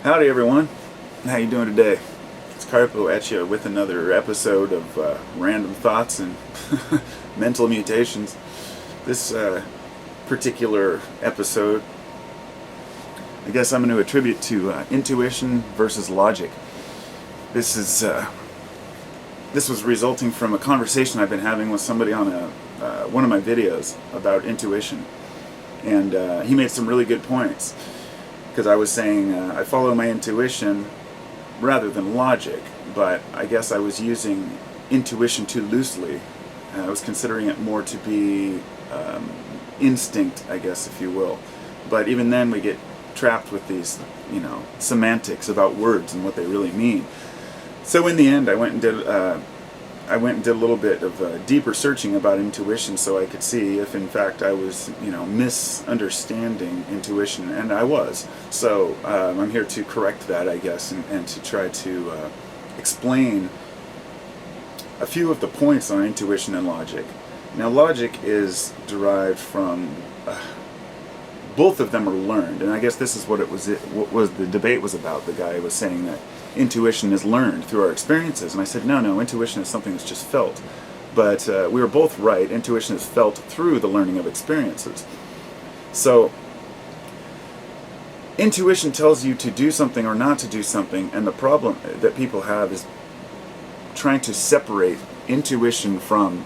Howdy everyone, how you doing today? It's Carpo at you with another episode of Random Thoughts and Mental Mutations. This particular episode, I guess I'm going to attribute to intuition versus logic. This was resulting from a conversation I've been having with somebody on one of my videos about intuition, and he made some really good points. Because I was saying I follow my intuition rather than logic, but I guess I was using intuition too loosely. I was considering it more to be instinct, I guess, if you will. But even then we get trapped with these, semantics about words and what they really mean. So in the end, I went and did a little bit of deeper searching about intuition, so I could see if in fact I was, misunderstanding intuition, and I was. So I'm here to correct that, I guess, and to try to explain a few of the points on intuition and logic. Now, logic is derived from both of them are learned, and I guess this is what the debate was about. The guy was saying that intuition is learned through our experiences, and I said no, intuition is something that's just felt. But we were both right. Intuition is felt through the learning of experiences. So intuition tells you to do something or not to do something, and the problem that people have is trying to separate intuition from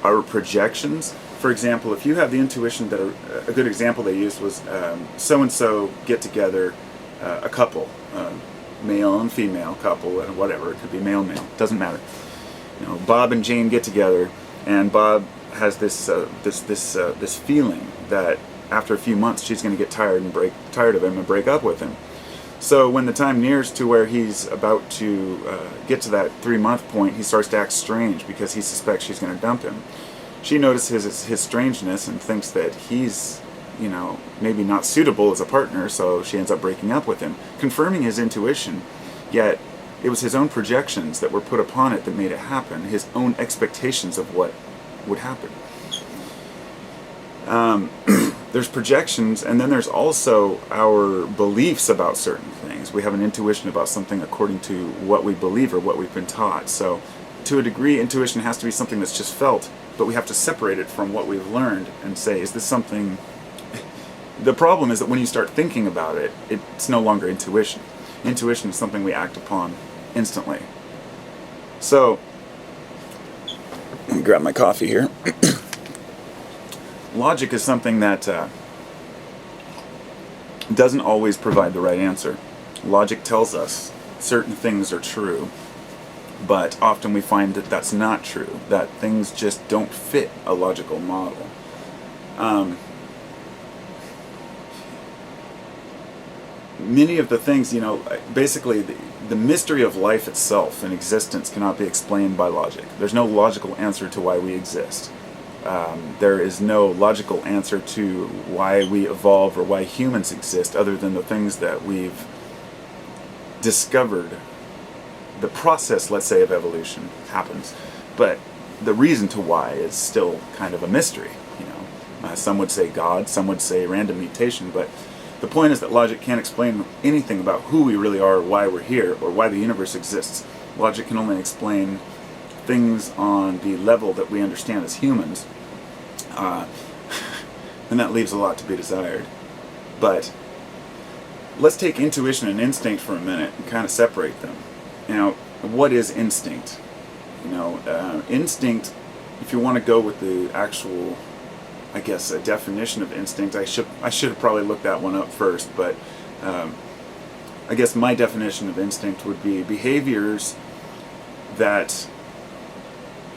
our projections. For example, if you have the intuition that a good example they used was so-and-so get together, a couple, male and female couple, and whatever, it could be male, doesn't matter. Bob and Jane get together, and Bob has this feeling that after a few months she's going to get tired of him and break up with him. So when the time nears to where he's about to get to that 3-month point, he starts to act strange because he suspects she's going to dump him. She notices his strangeness and thinks that he's, maybe not suitable as a partner, so she ends up breaking up with him, confirming his intuition. Yet it was his own projections that were put upon it that made it happen, his own expectations of what would happen. There's projections, and then there's also our beliefs about certain things. We have an intuition about something according to what we believe or what we've been taught. So to a degree, intuition has to be something that's just felt, but we have to separate it from what we've learned and say, is this something... The problem is that when you start thinking about it, it's no longer intuition. Intuition is something we act upon instantly. So, let me grab my coffee here. Logic is something that doesn't always provide the right answer. Logic tells us certain things are true, but often we find that that's not true, that things just don't fit a logical model. Many of the things, basically the mystery of life itself and existence cannot be explained by logic. There's no logical answer to why we exist. There is no logical answer to why we evolve or why humans exist other than the things that we've discovered. The process, let's say, of evolution happens, but the reason to why is still kind of a mystery. Some would say God, some would say random mutation, but the point is that logic can't explain anything about who we really are, or why we're here, or why the universe exists. Logic can only explain things on the level that we understand as humans, and that leaves a lot to be desired. But let's take intuition and instinct for a minute and kind of separate them. What is instinct? Instinct, if you want to go with the actual, I guess, a definition of instinct, I should have probably looked that one up first, but I guess my definition of instinct would be behaviors that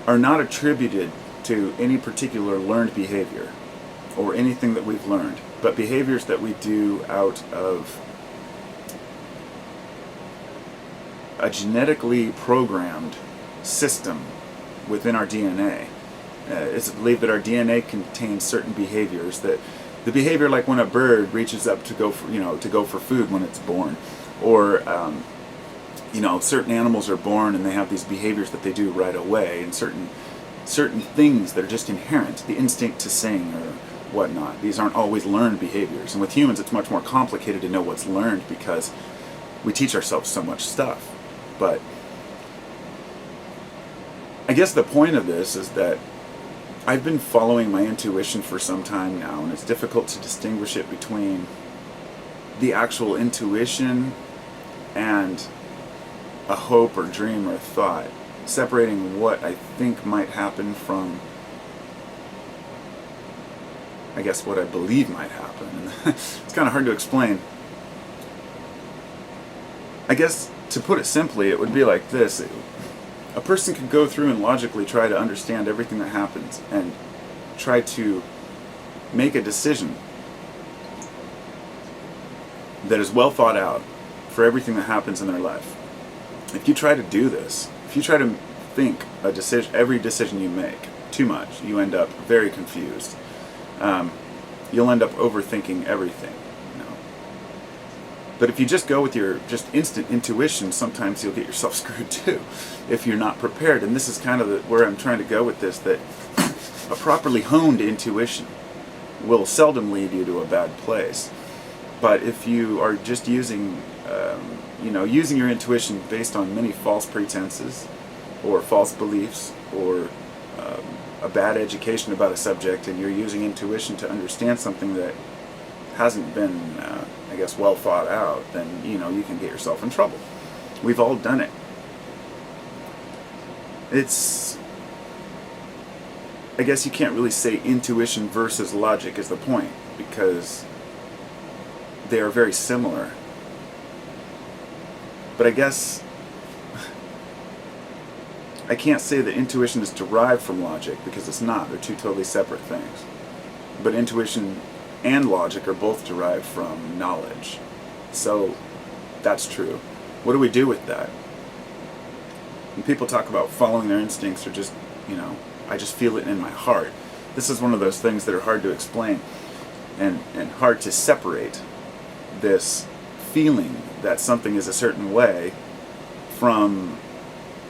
are not attributed to any particular learned behavior or anything that we've learned, but behaviors that we do out of a genetically programmed system within our DNA. It's believed that our DNA contains certain behaviors, that the behavior like when a bird reaches up to go for food when it's born, or certain animals are born and they have these behaviors that they do right away, and certain things that are just inherent, the instinct to sing or whatnot. These aren't always learned behaviors, and with humans it's much more complicated to know what's learned, because we teach ourselves so much stuff. But I guess the point of this is that I've been following my intuition for some time now, and it's difficult to distinguish it between the actual intuition and a hope or dream or a thought, separating what I think might happen from, I guess, what I believe might happen. It's kind of hard to explain. I guess, to put it simply, it would be like this. A person could go through and logically try to understand everything that happens and try to make a decision that is well thought out for everything that happens in their life. If you try to do this, if you try to think a decision, every decision you make too much, you end up very confused. You'll end up overthinking everything. But if you just go with your just instant intuition, sometimes you'll get yourself screwed too, if you're not prepared. And this is kind of where I'm trying to go with this, that a properly honed intuition will seldom lead you to a bad place. But if you are just using your intuition based on many false pretenses, or false beliefs, or a bad education about a subject, and you're using intuition to understand something that hasn't been, well thought out, then you can get yourself in trouble. We've all done it. I guess you can't really say intuition versus logic is the point, because they are very similar. But I guess I can't say that intuition is derived from logic, because it's not. They're two totally separate things. But intuition and logic are both derived from knowledge. So that's true. What do we do with that? When people talk about following their instincts, or just, I just feel it in my heart. This is one of those things that are hard to explain and hard to separate this feeling that something is a certain way from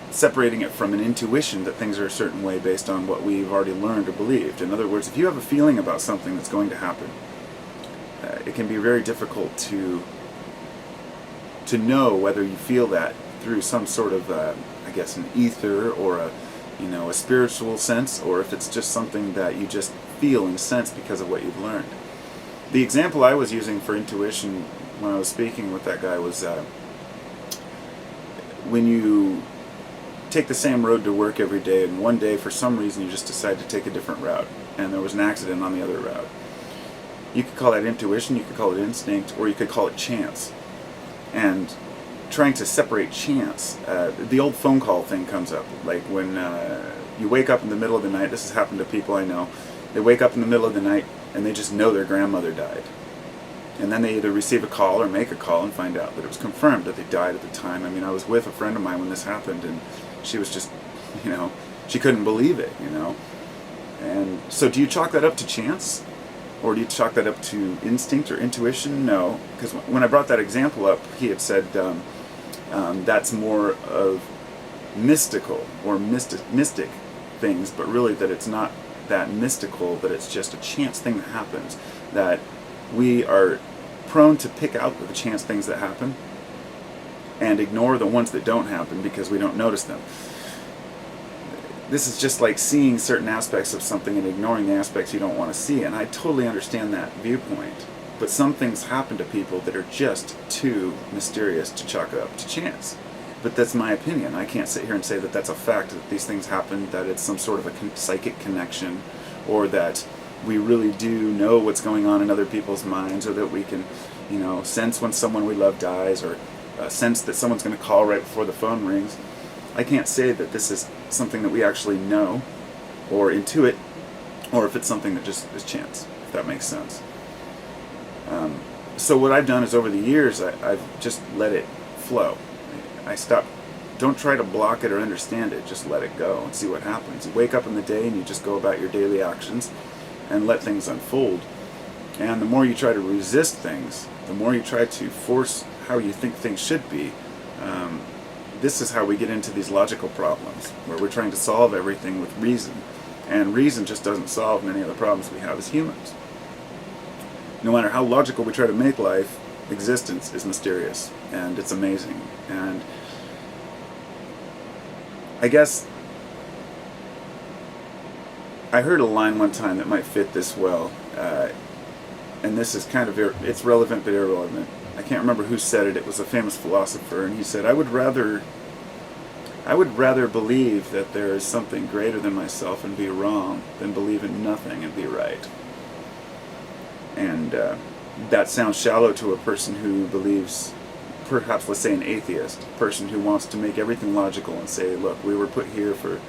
separating it from an intuition that things are a certain way based on what we've already learned or believed. In other words, if you have a feeling about something that's going to happen, it can be very difficult to know whether you feel that through some sort of, an ether or a spiritual sense, or if it's just something that you just feel and sense because of what you've learned. The example I was using for intuition when I was speaking with that guy was when you take the same road to work every day, and one day for some reason you just decide to take a different route, and there was an accident on the other route. You could call that intuition, you could call it instinct, or you could call it chance. And trying to separate chance, the old phone call thing comes up, like when you wake up in the middle of the night. This has happened to people I know. They wake up in the middle of the night and they just know their grandmother died. And then they either receive a call or make a call and find out that it was confirmed that they died at the time. I mean, I was with a friend of mine when this happened, and she was just, she couldn't believe it, And so do you chalk that up to chance? Or do you chalk that up to instinct or intuition? No, because when I brought that example up, he had said that's more of mystical or mystic things, but really that it's not that mystical, that it's just a chance thing that happens, that we are prone to pick out the chance things that happen and ignore the ones that don't happen because we don't notice them. This is just like seeing certain aspects of something and ignoring the aspects you don't want to see, and I totally understand that viewpoint. But some things happen to people that are just too mysterious to chalk it up to chance. But that's my opinion. I can't sit here and say that that's a fact, that these things happen, that it's some sort of a psychic connection, or that we really do know what's going on in other people's minds, or that we can, sense when someone we love dies, or sense that someone's going to call right before the phone rings. I can't say that this is something that we actually know or intuit, or if it's something that just is chance, if that makes sense. So what I've done is, over the years, I've just let it flow. I stopped. Don't try to block it or understand it. Just let it go and see what happens. You wake up in the day and you just go about your daily actions and let things unfold. And the more you try to resist things, the more you try to force how you think things should be, this is how we get into these logical problems, where we're trying to solve everything with reason. And reason just doesn't solve many of the problems we have as humans. No matter how logical we try to make life, existence is mysterious, and it's amazing. And I guess I heard a line one time that might fit this well, and this is kind of, it's relevant but irrelevant. I can't remember who said it. It was a famous philosopher, and he said, I would rather believe that there is something greater than myself and be wrong than believe in nothing and be right. And that sounds shallow to a person who believes, perhaps let's say an atheist, a person who wants to make everything logical and say, look, we were put here for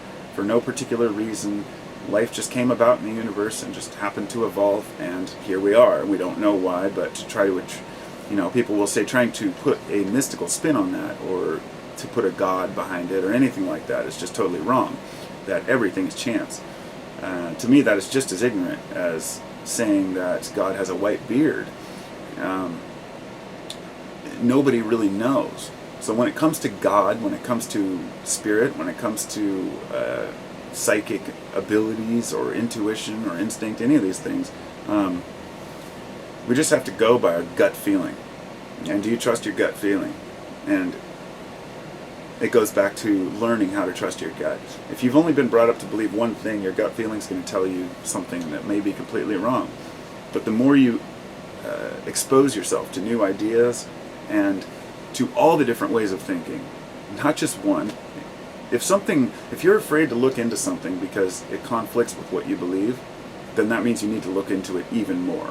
no particular reason. Life just came about in the universe and just happened to evolve, and here we are. We don't know why, but to try to, people will say trying to put a mystical spin on that, or to put a god behind it, or anything like that is just totally wrong. That everything is chance. To me, that is just as ignorant as saying that God has a white beard. Nobody really knows. So when it comes to God, when it comes to spirit, when it comes to psychic abilities or intuition or instinct, any of these things, we just have to go by our gut feeling. And do you trust your gut feeling? And it goes back to learning how to trust your gut. If you've only been brought up to believe one thing, your gut feeling is going to tell you something that may be completely wrong. But the more you expose yourself to new ideas and to all the different ways of thinking, not just one. If you're afraid to look into something because it conflicts with what you believe, then that means you need to look into it even more.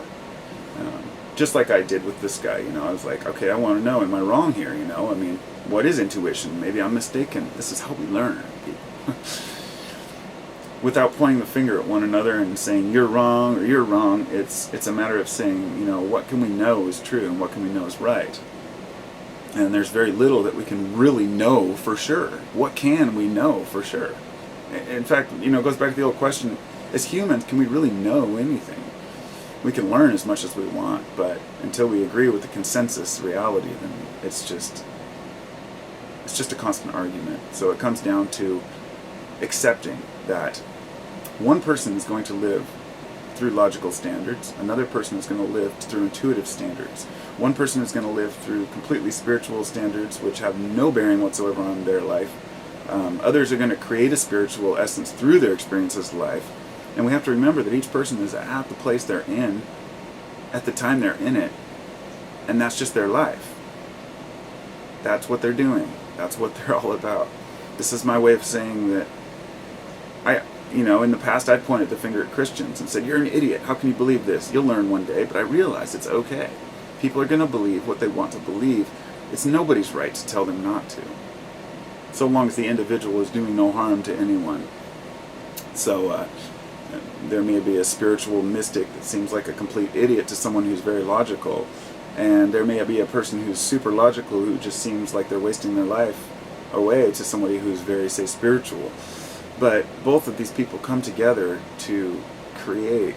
Just like I did with this guy, I was like, okay, I want to know, am I wrong here? What is intuition? Maybe I'm mistaken. This is how we learn, people. Without pointing the finger at one another and saying you're wrong or you're wrong, it's a matter of saying, what can we know is true and what can we know is right. And there's very little that we can really know for sure. What can we know for sure? In fact, it goes back to the old question, as humans, can we really know anything? We can learn as much as we want, but until we agree with the consensus reality, then it's just a constant argument. So it comes down to accepting that one person is going to live through logical standards, another person is going to live through intuitive standards. One person is going to live through completely spiritual standards, which have no bearing whatsoever on their life. Others are going to create a spiritual essence through their experiences of life. And we have to remember that each person is at the place they're in, at the time they're in it, and that's just their life. That's what they're doing. That's what they're all about. This is my way of saying that in the past I'd pointed the finger at Christians and said, you're an idiot, how can you believe this? You'll learn one day. But I realized it's okay. People are going to believe what they want to believe. It's nobody's right to tell them not to, so long as the individual is doing no harm to anyone. So there may be a spiritual mystic that seems like a complete idiot to someone who's very logical, and there may be a person who's super logical who just seems like they're wasting their life away to somebody who's very, say, spiritual. But both of these people come together to create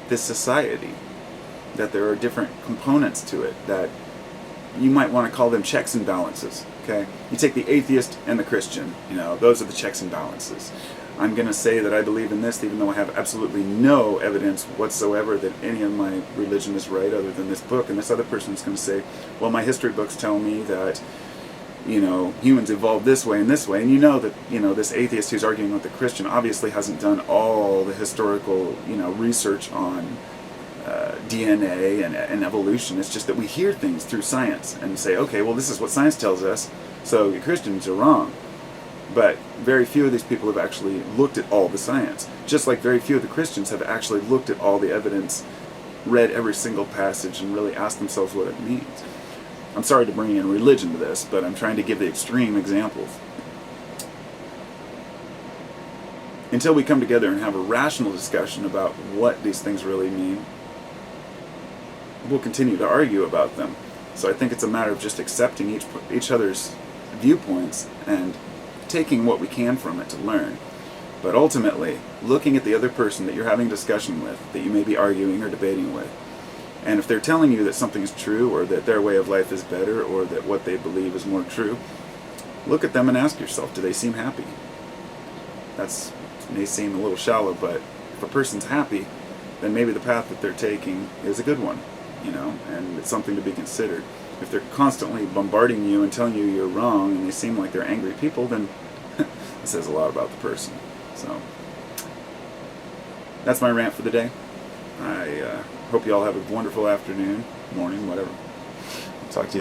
this society, that there are different components to it, that you might want to call them checks and balances. Okay, you take the atheist and the Christian, those are the checks and balances. I'm going to say that I believe in this even though I have absolutely no evidence whatsoever that any of my religion is right other than this book. And this other person is going to say, well, my history books tell me that, humans evolved this way and this way. And that, this atheist who's arguing with the Christian obviously hasn't done all the historical, research on DNA and evolution. It's just that we hear things through science and say, okay, well, this is what science tells us, so the Christians are wrong. But very few of these people have actually looked at all the science, just like very few of the Christians have actually looked at all the evidence, read every single passage, and really asked themselves what it means. I'm sorry to bring in religion to this, but I'm trying to give the extreme examples. Until we come together and have a rational discussion about what these things really mean, we'll continue to argue about them. So I think it's a matter of just accepting each other's viewpoints and taking what we can from it to learn. But ultimately, looking at the other person that you're having a discussion with, that you may be arguing or debating with, and if they're telling you that something is true, or that their way of life is better, or that what they believe is more true, look at them and ask yourself, do they seem happy? That may seem a little shallow, but if a person's happy, then maybe the path that they're taking is a good one. you know, and it's something to be considered. If they're constantly bombarding you and telling you you're wrong, and they seem like they're angry people, then it says a lot about the person. So that's my rant for the day. I hope you all have a wonderful afternoon, morning, whatever. Talk to you all.